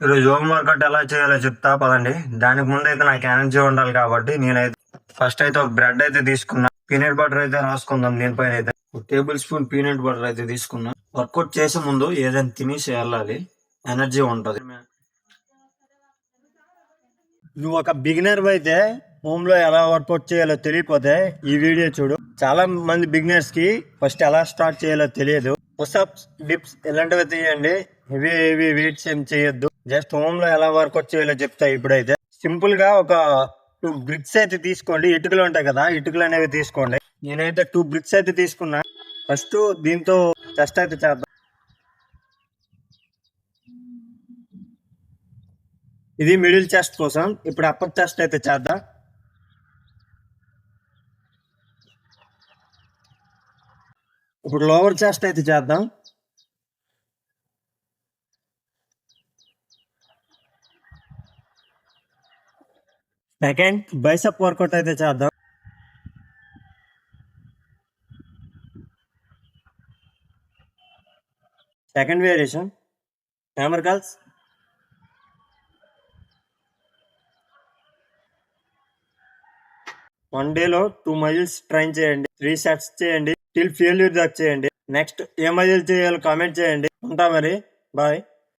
ఈరోజు home workout ఎలా చేయాలో చెప్తా పదండి. దానికి ముందు అయితే నాకు ఎనర్జీ ఉండాలి కాబట్టి నేనైతే ఫస్ట్ అయితే ఒక బ్రెడ్ అయితే తీసుకున్నా. పీనట్ బటర్ అయితే రాసుకుందాం. దీనిపైన అయితే టేబుల్ స్పూన్ పీనట్ బటర్ అయితే తీసుకున్నా. వర్కౌట్ చేసే ముందు ఏదైనా తినేసి వెళ్ళాలి, ఎనర్జీ ఉంటది. నువ్వు ఒక బిగినర్ అయితే హోమ్ లో ఎలా వర్కౌట్ చేయాలో తెలియకపోతే ఈ వీడియో చూడు. చాలా మంది బిగినర్స్ కి ఫస్ట్ ఎలా స్టార్ట్ చేయాలో తెలియదు. పుషప్స్, డిప్స్ ఇలాంటివి తీయండి. హెవీ హెవీ వెయిట్స్ ఏం చేయొద్దు. జస్ట్ హోమ్ లో ఎలా వర్కౌట్ చేయాలో చెప్తా. ఇప్పుడైతే సింపుల్ గా ఒక 2 బ్రిక్స్ అయితే తీసుకోండి. ఇటుకలు ఉంటాయి కదా, ఇటుకలు అనేవి తీసుకోండి. నేనైతే 2 బ్రిక్స్ అయితే తీసుకున్నా. ఫస్ట్ దీంతో చెస్ట్ అయితే చేద్దాం. ఇది మిడిల్ చెస్ట్ కోసం. ఇప్పుడు అప్పర్ చెస్ట్ అయితే చేద్దాం. ఇప్పుడు లోవర్ చెస్ట్ అయితే చేద్దాం. సెకండ్ బైసెప్ వర్కౌట్ అయితే చేద్దాం. Second variation hammer calls. 1 డేలో 2 మజిల్స్ ట్రైన్ చేయండి. 3 సెట్స్ చేయండి. టిల్ ఫెయిల్యూర్ దాకా చేయండి. నెక్స్ట్ ఏ మజిల్ చేయాలో కామెంట్ చేయండి. ఉంటా మరి, బాయ్.